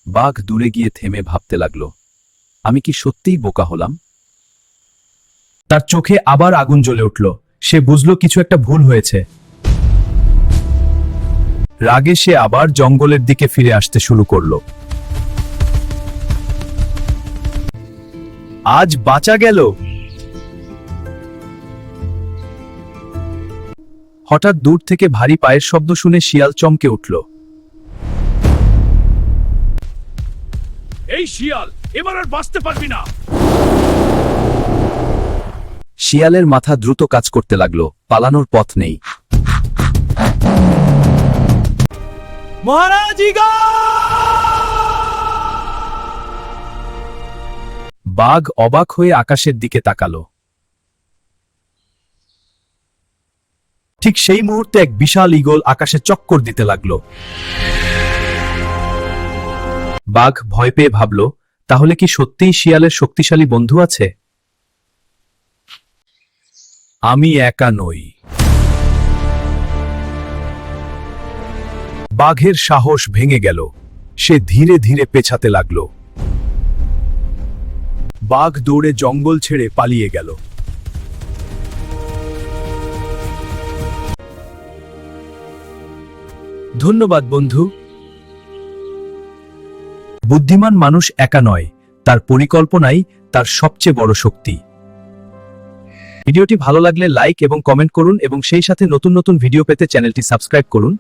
বাঘ দূরে গিয়ে থেমে ভাবতে লাগল, আমি কি সত্যিই বোকা হলাম? তার চোখে আবার আগুন জ্বলে উঠল। সে বুঝল কিছু একটা ভুল হয়েছে। রাগে সে আবার জঙ্গলের দিকে ফিরে আসতে শুরু করল। আজ বাঁচা গেল। হঠাৎ দূর থেকে ভারী পায়ের শব্দ শুনে শিয়াল চমকে উঠল। এই শিয়াল, এবার আর বাঁচতে পারবি না। শিয়ালের মাথা দ্রুত কাজ করতে লাগলো, পালানোর পথ নেই। মহারাজিগা! বাঘ অবাক হয়ে আকাশের দিকে তাকালো। ঠিক সেই মুহূর্তে এক বিশাল ঈগল আকাশে চক্কর দিতে লাগলো। বাঘ ভয় পেয়ে ভাবল, তাহলে কি সত্যিই শিয়ালের শক্তিশালী বন্ধু আছে? আমি একা নই। বাঘের সাহস ভেঙে গেল। সে ধীরে ধীরে পেছাতে লাগলো। বাঘ দৌড়ে জঙ্গল ছেড়ে পালিয়ে গেল। ধন্যবাদ বন্ধু। বুদ্ধিমান মানুষ একা নয়, তার পরিকল্পনাই তার সবচেয়ে বড় শক্তি। ভিডিওটি ভালো লাগলে লাইক এবং কমেন্ট করুন এবং সেই সাথে নতুন নতুন ভিডিও পেতে চ্যানেলটি সাবস্ক্রাইব করুন।